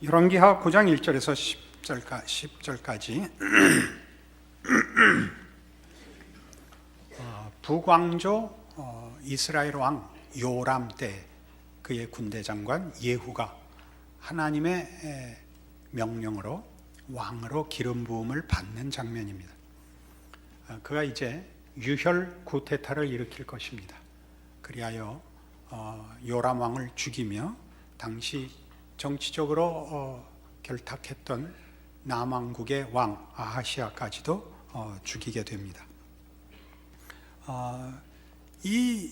열왕기하 9장 1절에서 10절까지 북왕조 이스라엘 왕 요람 때 그의 군대 장관 예후가 하나님의 명령으로 왕으로 기름 부음을 받는 장면입니다. 그가 이제 유혈 구테타를 일으킬 것입니다. 그리하여 요람 왕을 죽이며 당시 정치적으로 결탁했던 남왕국의 왕 아하시아까지도 죽이게 됩니다. 이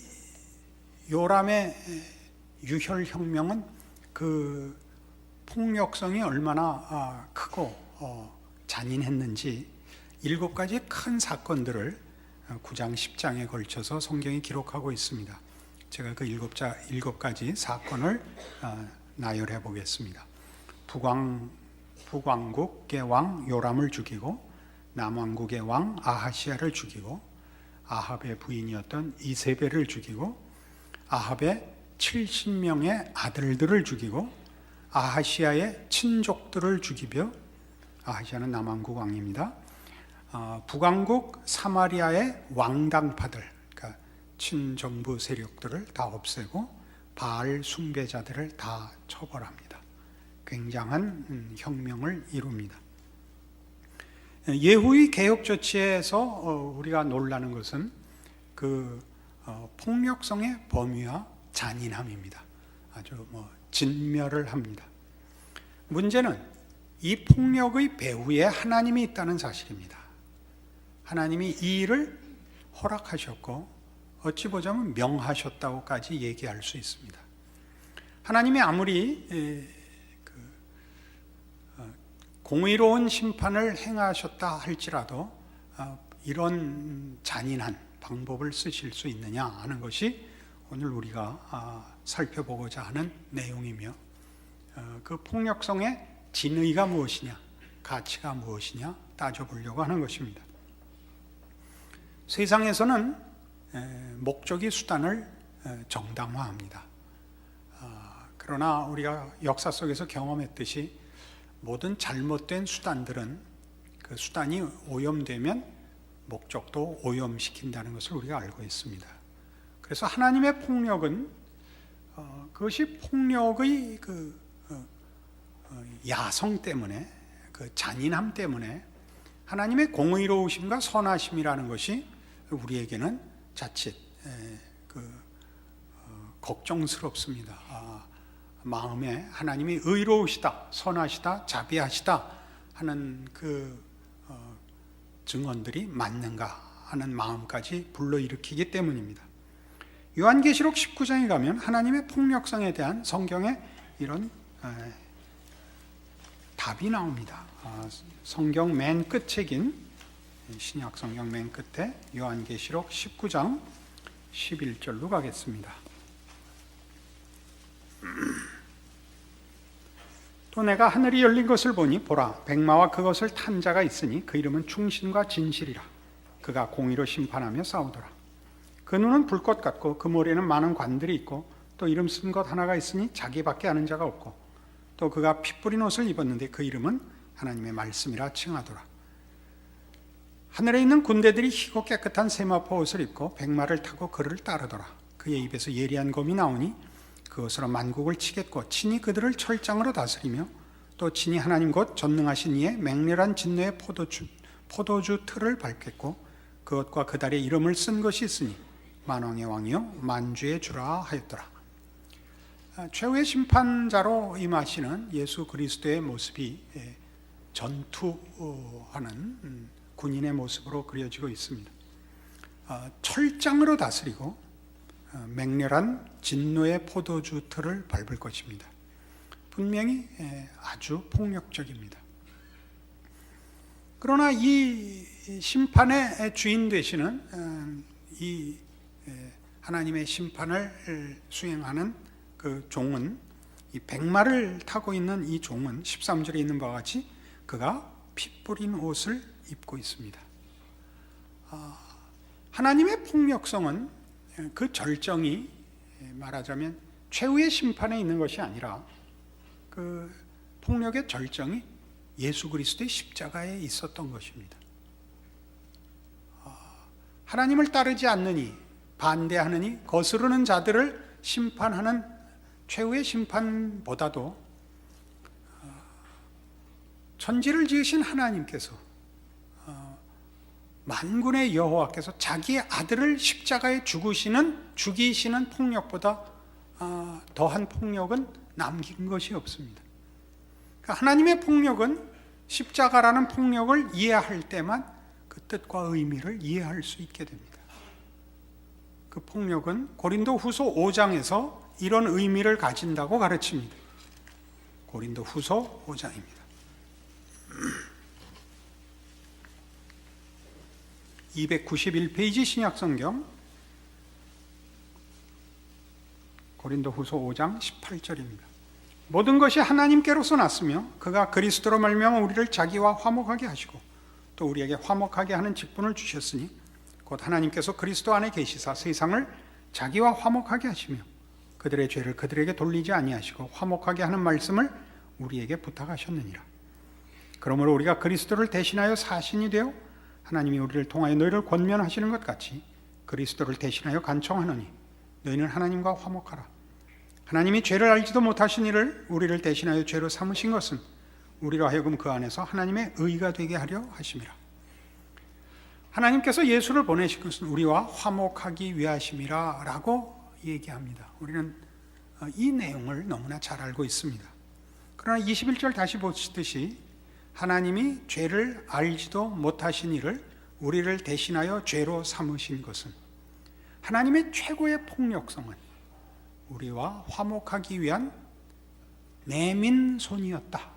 요람의 유혈혁명은 그 폭력성이 얼마나 크고 잔인했는지 7가지 큰 사건들을 9장 10장에 걸쳐서 성경이 기록하고 있습니다. 제가 그 7가지 사건을 나열해 보겠습니다. 북왕국의 왕 요람을 죽이고 남왕국의 왕 아하시아를 죽이고 아합의 부인이었던 이세벨을 죽이고 아합의 70명의 아들들을 죽이고 아하시아의 친족들을 죽이며 아하시아는 남왕국 왕입니다. 북왕국 사마리아의 왕당파들, 그러니까 친정부 세력들을 다 없애고 바알 숭배자들을 다 처벌합니다. 굉장한 혁명을 이룹니다. 예후의 개혁 조치에서 우리가 놀라는 것은 그 폭력성의 범위와 잔인함입니다. 아주 진멸을 합니다. 문제는 이 폭력의 배후에 하나님이 있다는 사실입니다. 하나님이 이 일을 허락하셨고 어찌 보자면 명하셨다고까지 얘기할 수 있습니다. 하나님이 아무리 공의로운 심판을 행하셨다 할지라도 이런 잔인한 방법을 쓰실 수 있느냐 하는 것이 오늘 우리가 살펴보고자 하는 내용이며 그 폭력성의 진의가 무엇이냐, 가치가 무엇이냐 따져보려고 하는 것입니다. 세상에서는 목적이 수단을 정당화합니다. 그러나 우리가 역사 속에서 경험했듯이 모든 잘못된 수단들은 그 수단이 오염되면 목적도 오염시킨다는 것을 우리가 알고 있습니다. 그래서 하나님의 폭력은 그것이 폭력의 그 야성 때문에, 그 잔인함 때문에 하나님의 공의로우심과 선하심이라는 것이 우리에게는 자칫 걱정스럽습니다. 마음에 하나님이 의로우시다, 선하시다, 자비하시다 하는 그 증언들이 맞는가 하는 마음까지 불러일으키기 때문입니다. 요한계시록 19장에 가면 하나님의 폭력성에 대한 성경의 이런 답이 나옵니다. 성경 맨 끝책인 신약 성경 맨 끝에 요한계시록 19장 11절로 가겠습니다. 또 내가 하늘이 열린 것을 보니 보라 백마와 그것을 탄 자가 있으니 그 이름은 충신과 진실이라. 그가 공의로 심판하며 싸우더라. 그 눈은 불꽃 같고 그 머리에는 많은 관들이 있고 또 이름 쓴 것 하나가 있으니 자기밖에 아는 자가 없고 또 그가 피 뿌린 옷을 입었는데 그 이름은 하나님의 말씀이라 칭하더라. 하늘에 있는 군대들이 희고 깨끗한 세마포 옷을 입고 백마를 타고 그를 따르더라. 그의 입에서 예리한 검이 나오니 그것으로 만국을 치겠고 친히 그들을 철장으로 다스리며 또 친히 하나님 곧 전능하신 이의 맹렬한 진노의 포도주 틀을 밟겠고 그것과 그 달에 이름을 쓴 것이 있으니 만왕의 왕이요 만주의 주라 하였더라. 최후의 심판자로 임하시는 예수 그리스도의 모습이 전투하는 군인의 모습으로 그려지고 있습니다. 철장으로 다스리고 맹렬한 진노의 포도주 틀을 밟을 것입니다. 분명히 아주 폭력적입니다. 그러나 이 심판의 주인 되시는 이 하나님의 심판을 수행하는 그 종은, 이 백마를 타고 있는 이 종은 13절에 있는 바와 같이 그가 피 뿌린 옷을 입고 있습니다. 하나님의 폭력성은 그 절정이 말하자면 최후의 심판에 있는 것이 아니라 그 폭력의 절정이 예수 그리스도의 십자가에 있었던 것입니다. 하나님을 따르지 않느니, 반대하느니, 거스르는 자들을 심판하는 최후의 심판보다도 천지를 지으신 하나님께서, 만군의 여호와께서 자기의 아들을 십자가에 죽이시는 폭력보다 더한 폭력은 남긴 것이 없습니다. 그러니까 하나님의 폭력은 십자가라는 폭력을 이해할 때만 그 뜻과 의미를 이해할 수 있게 됩니다. 그 폭력은 고린도후서 5장에서 이런 의미를 가진다고 가르칩니다. 고린도후서 5장입니다. 291페이지 신약성경 고린도후서 5장 18절입니다. 모든 것이 하나님께로서 났으며 그가 그리스도로 말미암아 우리를 자기와 화목하게 하시고 또 우리에게 화목하게 하는 직분을 주셨으니 곧 하나님께서 그리스도 안에 계시사 세상을 자기와 화목하게 하시며 그들의 죄를 그들에게 돌리지 아니하시고 화목하게 하는 말씀을 우리에게 부탁하셨느니라. 그러므로 우리가 그리스도를 대신하여 사신이 되어 하나님이 우리를 통하여 너희를 권면하시는 것 같이 그리스도를 대신하여 간청하노니 너희는 하나님과 화목하라. 하나님이 죄를 알지도 못하신 이를 우리를 대신하여 죄로 삼으신 것은 우리로 하여금 그 안에서 하나님의 의가 되게 하려 하심이라. 하나님께서 예수를 보내신 것은 우리와 화목하기 위하심이라 라고 얘기합니다. 우리는 이 내용을 너무나 잘 알고 있습니다. 그러나 21절 다시 보시듯이 하나님이 죄를 알지도 못하신 이를 우리를 대신하여 죄로 삼으신 것은 하나님의 최고의 폭력성은 우리와 화목하기 위한 내민 손이었다.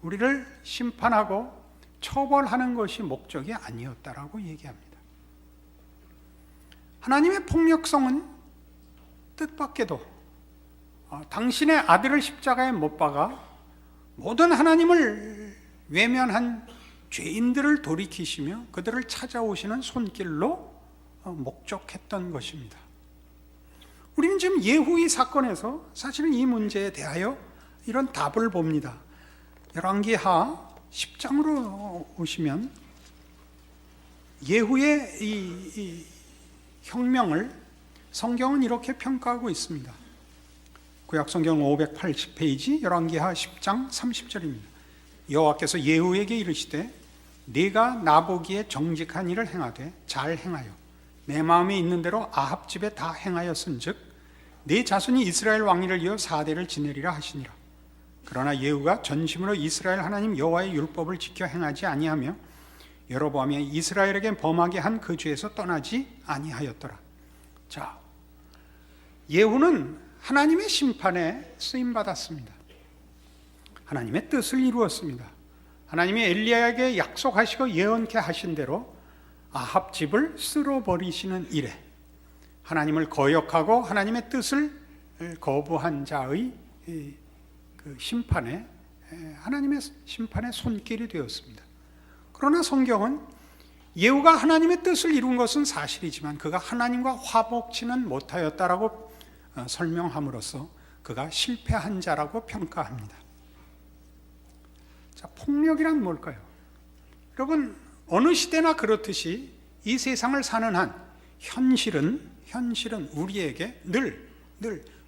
우리를 심판하고 처벌하는 것이 목적이 아니었다라고 얘기합니다. 하나님의 폭력성은 뜻밖에도 당신의 아들을 십자가에 못 박아 모든 하나님을 외면한 죄인들을 돌이키시며 그들을 찾아오시는 손길로 목적했던 것입니다. 우리는 지금 예후의 사건에서 사실은 이 문제에 대하여 이런 답을 봅니다. 열왕기하 10장으로 오시면 예후의 이 혁명을 성경은 이렇게 평가하고 있습니다. 구약성경 580페이지 열왕기하 10장 30절입니다. 여호와께서 예후에게 이르시되 네가 나보기에 정직한 일을 행하되 잘 행하여 내 마음에 있는 대로 아합 집에 다 행하였은즉 네 자손이 이스라엘 왕위를 이어 4대를 지내리라 하시니라. 그러나 예후가 전심으로 이스라엘 하나님 여호와의 율법을 지켜 행하지 아니하며 여로보암이 이스라엘에게 범하게 한 그 죄에서 떠나지 아니하였더라. 자, 예후는 하나님의 심판에 쓰임받았습니다. 하나님의 뜻을 이루었습니다. 하나님이 엘리야에게 약속하시고 예언케 하신 대로 아합 집을 쓸어버리시는 일에 하나님을 거역하고 하나님의 뜻을 거부한 자의 그 심판에 하나님의 심판의 손길이 되었습니다. 그러나 성경은 예후가 하나님의 뜻을 이룬 것은 사실이지만 그가 하나님과 화목치는 못하였다라고 설명함으로써 그가 실패한 자라고 평가합니다. 자, 폭력이란 뭘까요? 여러분, 어느 시대나 그렇듯이 이 세상을 사는 한 현실은 우리에게 늘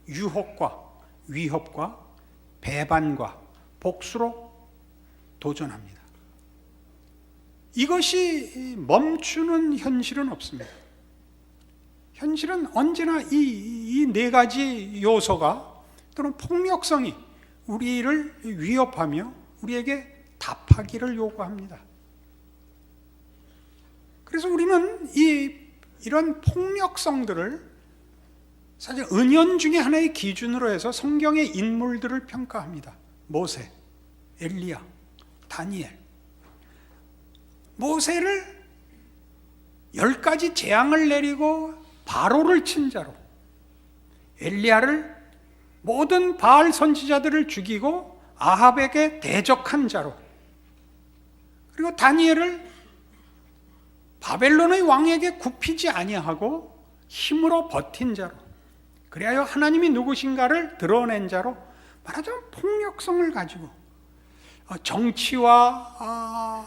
유혹과 위협과 배반과 복수로 도전합니다. 이것이 멈추는 현실은 없습니다. 현실은 언제나 이 네 가지 요소가 또는 폭력성이 우리를 위협하며 우리에게 답하기를 요구합니다. 그래서 우리는 이런 폭력성들을 사실 은연중에 하나의 기준으로 해서 성경의 인물들을 평가합니다. 모세, 엘리야, 다니엘. 모세를 10가지 재앙을 내리고 바로를 친 자로, 엘리야를 모든 바알 선지자들을 죽이고 아합에게 대적한 자로, 그리고 다니엘을 바벨론의 왕에게 굽히지 아니하고 힘으로 버틴 자로, 그리하여 하나님이 누구신가를 드러낸 자로 말하자면 폭력성을 가지고 정치와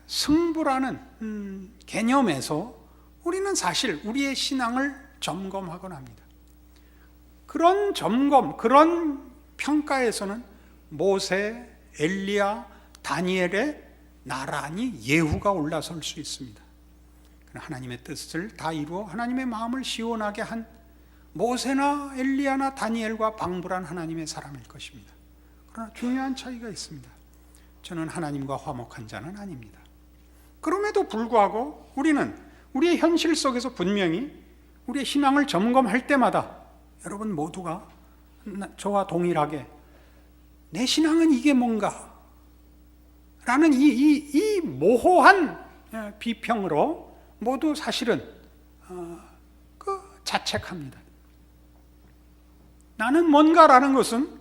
승부라는 개념에서 우리는 사실 우리의 신앙을 점검하곤 합니다. 그런 점검, 그런 평가에서는 모세, 엘리야, 다니엘의 나란히 예후가 올라설 수 있습니다. 하나님의 뜻을 다 이루어 하나님의 마음을 시원하게 한 모세나 엘리야나 다니엘과 방불한 하나님의 사람일 것입니다. 그러나 중요한 차이가 있습니다. 저는 하나님과 화목한 자는 아닙니다. 그럼에도 불구하고 우리는 우리의 현실 속에서 분명히 우리의 신앙을 점검할 때마다 여러분 모두가 저와 동일하게 내 신앙은 이게 뭔가? 라는 이 모호한 비평으로 모두 사실은 자책합니다. 나는 뭔가라는 것은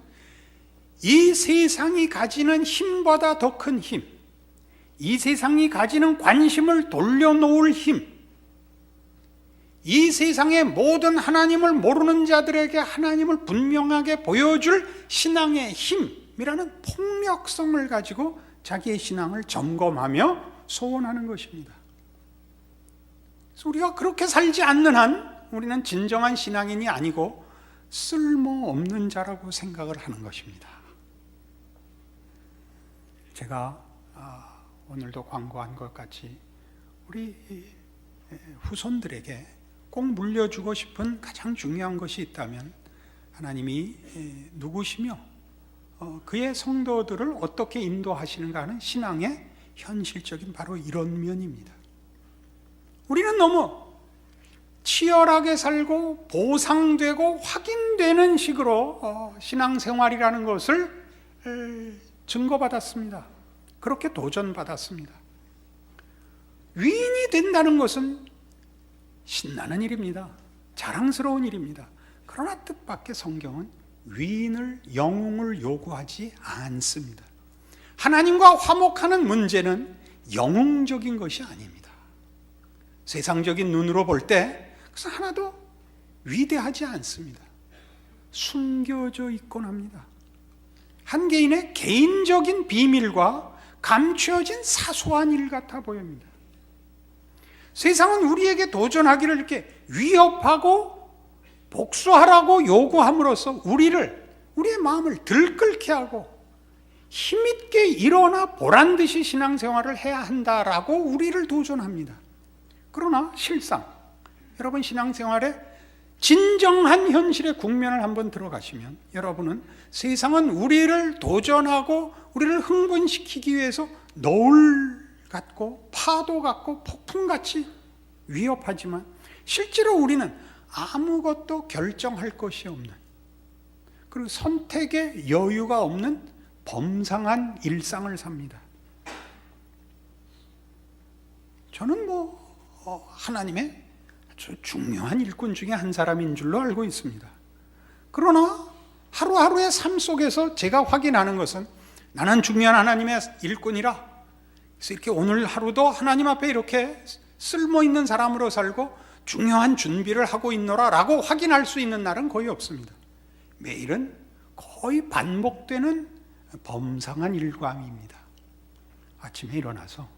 이 세상이 가지는 힘보다 더 큰 힘, 이 세상이 가지는 관심을 돌려놓을 힘, 이 세상의 모든 하나님을 모르는 자들에게 하나님을 분명하게 보여줄 신앙의 힘이라는 폭력성을 가지고 자기의 신앙을 점검하며 소원하는 것입니다. 그래서 우리가 그렇게 살지 않는 한 우리는 진정한 신앙인이 아니고 쓸모없는 자라고 생각을 하는 것입니다. 제가 오늘도 광고한 것 같이 우리 후손들에게 꼭 물려주고 싶은 가장 중요한 것이 있다면 하나님이 누구시며 그의 성도들을 어떻게 인도하시는가 하는 신앙의 현실적인 바로 이런 면입니다. 우리는 너무 치열하게 살고 보상되고 확인되는 식으로 신앙생활이라는 것을 증거받았습니다. 그렇게 도전받았습니다. 위인이 된다는 것은 신나는 일입니다. 자랑스러운 일입니다. 그러나 뜻밖의 성경은 위인을, 영웅을 요구하지 않습니다. 하나님과 화목하는 문제는 영웅적인 것이 아닙니다. 세상적인 눈으로 볼 때 그래서 하나도 위대하지 않습니다. 숨겨져 있곤 합니다. 한 개인의 개인적인 비밀과 감추어진 사소한 일 같아 보입니다. 세상은 우리에게 도전하기를 이렇게 위협하고 복수하라고 요구함으로써 우리의 마음을 들끓게 하고 힘있게 일어나 보란듯이 신앙생활을 해야 한다라고 우리를 도전합니다. 그러나 실상 여러분 신앙생활에 진정한 현실의 국면을 한번 들어가시면 여러분은 세상은 우리를 도전하고 우리를 흥분시키기 위해서 노을 같고 파도 같고 폭풍같이 위협하지만 실제로 우리는 아무것도 결정할 것이 없는, 그리고 선택의 여유가 없는 범상한 일상을 삽니다. 저는 하나님의 아주 중요한 일꾼 중에 한 사람인 줄로 알고 있습니다. 그러나 하루하루의 삶 속에서 제가 확인하는 것은 나는 중요한 하나님의 일꾼이라, 그래서 이렇게 오늘 하루도 하나님 앞에 이렇게 쓸모있는 사람으로 살고 중요한 준비를 하고 있노라 라고 확인할 수 있는 날은 거의 없습니다. 매일은 거의 반복되는 범상한 일과입니다. 아침에 일어나서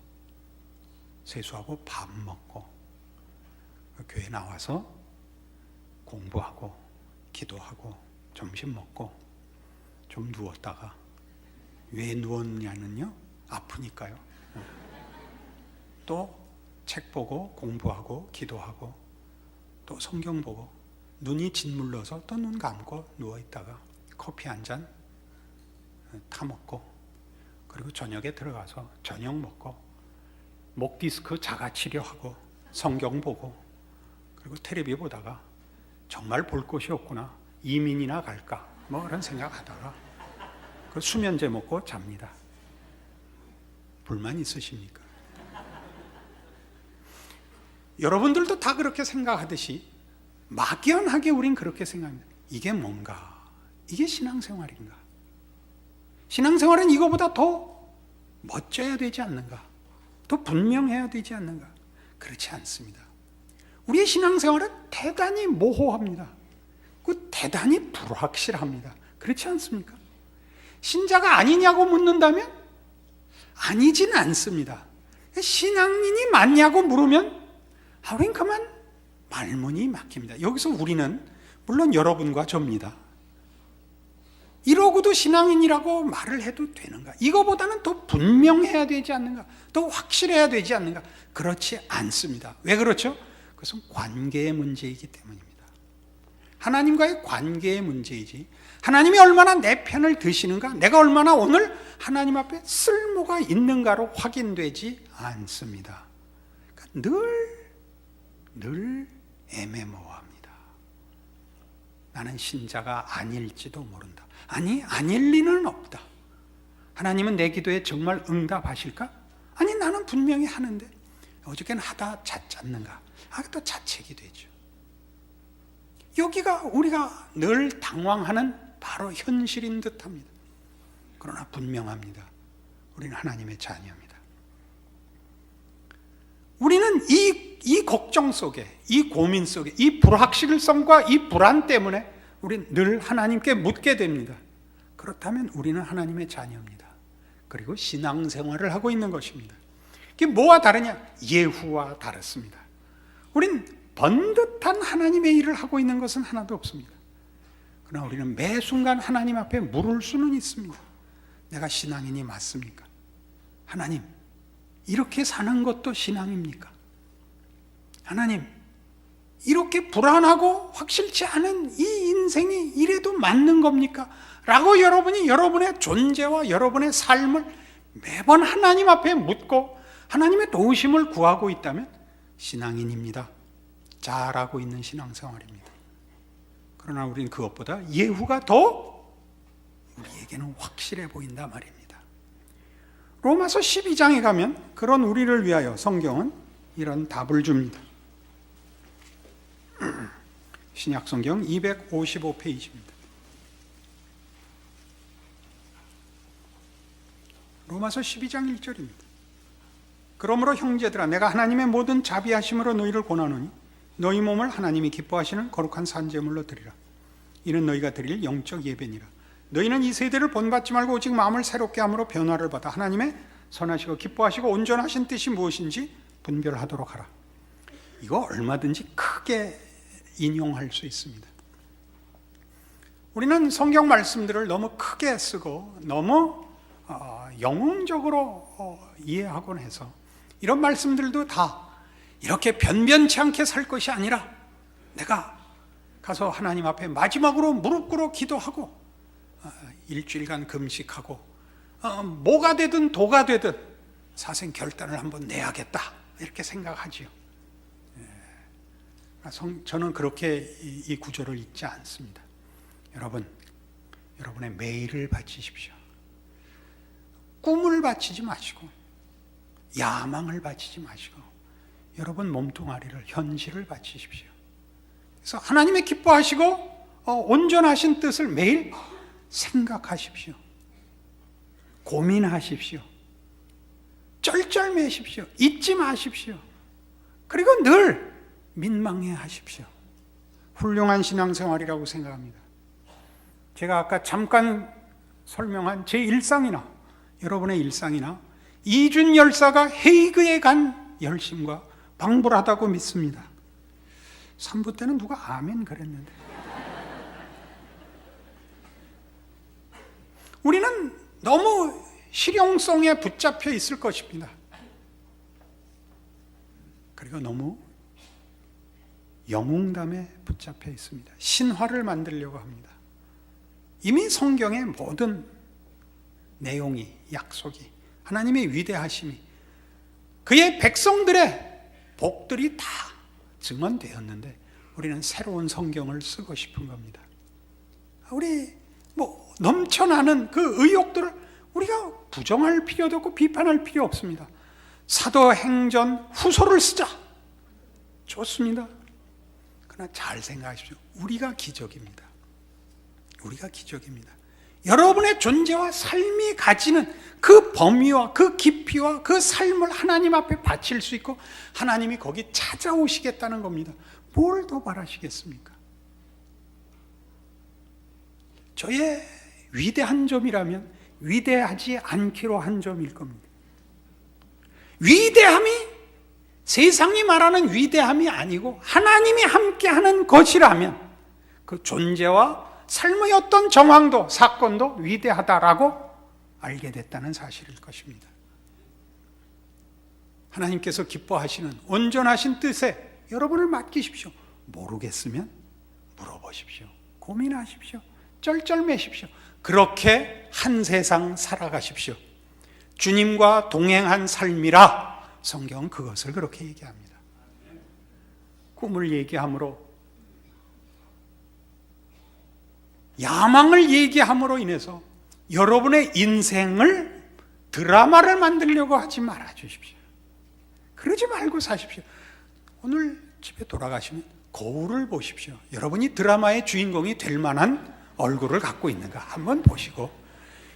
세수하고 밥 먹고 교회 나와서 공부하고 기도하고 점심 먹고 좀 누웠다가, 왜 누웠냐면요 아프니까요. 또 책 보고 공부하고 기도하고 또 성경 보고 눈이 짓물러서 또 눈 감고 누워있다가 커피 한 잔 타먹고, 그리고 저녁에 들어가서 저녁 먹고 목 디스크 자가 치료하고 성경 보고, 그리고 텔레비 보다가 정말 볼 곳이 없구나, 이민이나 갈까 그런 생각하다가 그 수면제 먹고 잡니다. 불만 있으십니까? 여러분들도 다 그렇게 생각하듯이 막연하게 우린 그렇게 생각합니다. 이게 뭔가? 이게 신앙생활인가? 신앙생활은 이거보다 더 멋져야 되지 않는가? 더 분명해야 되지 않는가? 그렇지 않습니다. 우리의 신앙생활은 대단히 모호합니다. 대단히 불확실합니다. 그렇지 않습니까? 신자가 아니냐고 묻는다면 아니진 않습니다. 신앙인이 맞냐고 물으면 우린 그만 말문이 막힙니다. 여기서 우리는 물론 여러분과 저입니다. 이러고도 신앙인이라고 말을 해도 되는가? 이거보다는 더 분명해야 되지 않는가? 더 확실해야 되지 않는가? 그렇지 않습니다. 왜 그렇죠? 그것은 관계의 문제이기 때문입니다. 하나님과의 관계의 문제이지, 하나님이 얼마나 내 편을 드시는가, 내가 얼마나 오늘 하나님 앞에 쓸모가 있는가로 확인되지 않습니다. 그러니까 늘 애매모호합니다. 나는 신자가 아닐지도 모른다. 아니, 아닐 리는 없다. 하나님은 내 기도에 정말 응답하실까? 아니, 나는 분명히 하는데 어저께는 하다 잤는가? 또 자책이 되죠. 여기가 우리가 늘 당황하는 바로 현실인 듯합니다. 그러나 분명합니다. 우리는 하나님의 자녀입니다. 우리는 이 걱정 속에, 이 고민 속에, 이 불확실성과 이 불안 때문에 우리는 늘 하나님께 묻게 됩니다. 그렇다면 우리는 하나님의 자녀입니다. 그리고 신앙생활을 하고 있는 것입니다. 이게 뭐와 다르냐? 예후와 다릅니다. 우린 번듯한 하나님의 일을 하고 있는 것은 하나도 없습니다. 그러나 우리는 매 순간 하나님 앞에 물을 수는 있습니다. 내가 신앙인이 맞습니까? 하나님, 이렇게 사는 것도 신앙입니까? 하나님, 이렇게 불안하고 확실치 않은 이 인생이 이래도 맞는 겁니까? 라고 여러분이 여러분의 존재와 여러분의 삶을 매번 하나님 앞에 묻고 하나님의 도우심을 구하고 있다면 신앙인입니다. 잘하고 있는 신앙생활입니다. 그러나 우리는 그것보다 예후가 더 우리에게는 확실해 보인다 말입니다. 로마서 12장에 가면 그런 우리를 위하여 성경은 이런 답을 줍니다. 신약성경 255페이지입니다. 로마서 12장 1절입니다. 그러므로 형제들아, 내가 하나님의 모든 자비하심으로 너희를 권하노니 너희 몸을 하나님이 기뻐하시는 거룩한 산제물로 드리라. 이는 너희가 드릴 영적 예배니라. 너희는 이 세대를 본받지 말고 오직 마음을 새롭게 함으로 변화를 받아 하나님의 선하시고 기뻐하시고 온전하신 뜻이 무엇인지 분별하도록 하라. 이거 얼마든지 크게 인용할 수 있습니다. 우리는 성경 말씀들을 너무 크게 쓰고 너무 영웅적으로 이해하곤 해서 이런 말씀들도 다 이렇게 변변치 않게 살 것이 아니라 내가 가서 하나님 앞에 마지막으로 무릎 꿇어 기도하고 일주일간 금식하고 뭐가 되든 도가 되든 사생 결단을 한번 내야겠다 이렇게 생각하지요. 저는 그렇게 이 구절을 읽지 않습니다. 여러분의 매일을 바치십시오. 꿈을 바치지 마시고 야망을 바치지 마시고 여러분 몸뚱아리를, 현실을 바치십시오. 그래서 하나님의 기뻐하시고 온전하신 뜻을 매일 생각하십시오. 고민하십시오. 쩔쩔매십시오. 잊지 마십시오. 그리고 늘 민망해 하십시오. 훌륭한 신앙생활이라고 생각합니다. 제가 아까 잠깐 설명한 제 일상이나 여러분의 일상이나 이준 열사가 헤이그에 간 열심과 방불하다고 믿습니다. 3부 때는 누가 아멘 그랬는데. 우리는 너무 실용성에 붙잡혀 있을 것입니다. 그리고 너무 영웅담에 붙잡혀 있습니다. 신화를 만들려고 합니다. 이미 성경의 모든 내용이, 약속이, 하나님의 위대하심이, 그의 백성들의 복들이 다 증언되었는데 우리는 새로운 성경을 쓰고 싶은 겁니다. 우리 넘쳐나는 그 의욕들을 우리가 부정할 필요도 없고 비판할 필요 없습니다. 사도행전 후소를 쓰자. 좋습니다. 그러나 잘 생각하십시오. 우리가 기적입니다. 우리가 기적입니다. 여러분의 존재와 삶이 가지는 그 범위와 그 깊이와 그 삶을 하나님 앞에 바칠 수 있고 하나님이 거기 찾아오시겠다는 겁니다. 뭘 더 바라시겠습니까? 저의 위대한 점이라면 위대하지 않기로 한 점일 겁니다. 위대함이 세상이 말하는 위대함이 아니고 하나님이 함께하는 것이라면 그 존재와 삶의 어떤 정황도 사건도 위대하다라고 알게 됐다는 사실일 것입니다. 하나님께서 기뻐하시는 온전하신 뜻에 여러분을 맡기십시오. 모르겠으면 물어보십시오. 고민하십시오. 쩔쩔매십시오. 그렇게 한 세상 살아가십시오. 주님과 동행한 삶이라 성경은 그것을 그렇게 얘기합니다. 꿈을 얘기함으로, 야망을 얘기함으로 인해서 여러분의 인생을 드라마를 만들려고 하지 말아 주십시오. 그러지 말고 사십시오. 오늘 집에 돌아가시면 거울을 보십시오. 여러분이 드라마의 주인공이 될 만한 얼굴을 갖고 있는가 한번 보시고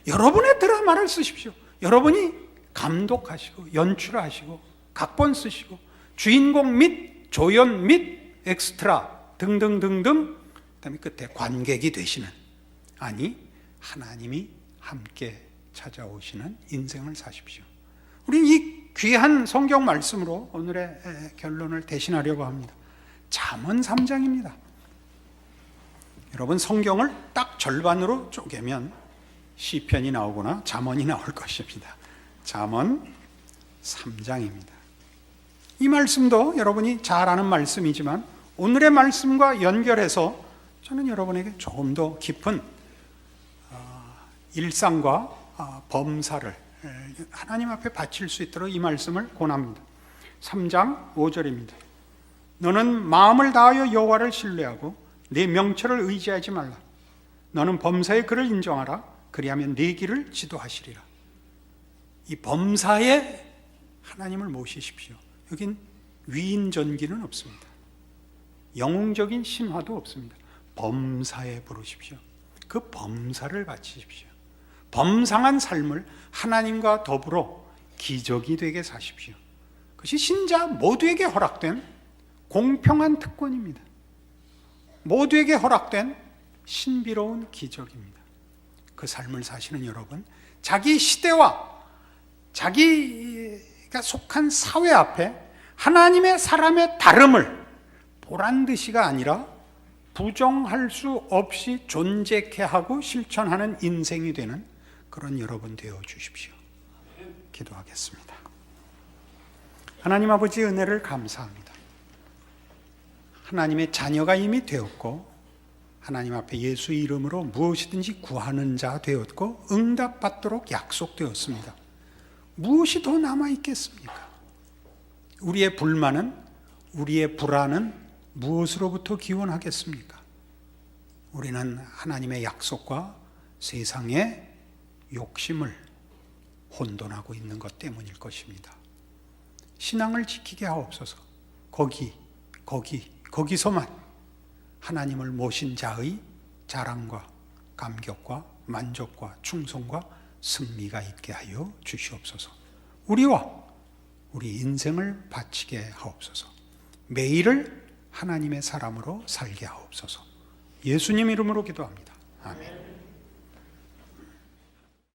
여러분의 드라마를 쓰십시오. 여러분이 감독하시고 연출하시고 각본 쓰시고 주인공 및 조연 및 엑스트라 등등등등, 그다음에 끝에 관객이 되시는, 아니 하나님이 함께 찾아오시는 인생을 사십시오. 우리는 이 귀한 성경 말씀으로 오늘의 결론을 대신하려고 합니다. 잠언 3장입니다. 여러분, 성경을 딱 절반으로 쪼개면 시편이 나오거나 잠언이 나올 것입니다. 잠언 3장입니다. 이 말씀도 여러분이 잘 아는 말씀이지만 오늘의 말씀과 연결해서 저는 여러분에게 조금 더 깊은 일상과 범사를 하나님 앞에 바칠 수 있도록 이 말씀을 권합니다. 3장 5절입니다. 너는 마음을 다하여 여호와를 신뢰하고 내 명철을 의지하지 말라. 너는 범사의 그를 인정하라. 그리하면 내 길을 지도하시리라. 이 범사에 하나님을 모시십시오. 여긴 위인전기는 없습니다. 영웅적인 신화도 없습니다. 범사에 부르십시오. 그 범사를 바치십시오. 범상한 삶을 하나님과 더불어 기적이 되게 사십시오. 그것이 신자 모두에게 허락된 공평한 특권입니다. 모두에게 허락된 신비로운 기적입니다. 그 삶을 사시는 여러분, 자기 시대와 자기가 속한 사회 앞에 하나님의 사람의 다름을 보란듯이가 아니라 부정할 수 없이 존재케 하고 실천하는 인생이 되는 그런 여러분 되어 주십시오. 기도하겠습니다. 하나님 아버지, 은혜를 감사합니다. 하나님의 자녀가 이미 되었고 하나님 앞에 예수 이름으로 무엇이든지 구하는 자 되었고 응답받도록 약속되었습니다. 무엇이 더 남아있겠습니까? 우리의 불만은, 우리의 불안은 무엇으로부터 기원하겠습니까? 우리는 하나님의 약속과 세상의 욕심을 혼돈하고 있는 것 때문일 것입니다. 신앙을 지키게 하옵소서. 거기서만 하나님을 모신 자의 자랑과 감격과 만족과 충성과 승리가 있게 하여 주시옵소서. 우리와 우리 인생을 바치게 하옵소서. 매일을 하나님의 사람으로 살게 하옵소서. 예수님 이름으로 기도합니다. 아멘.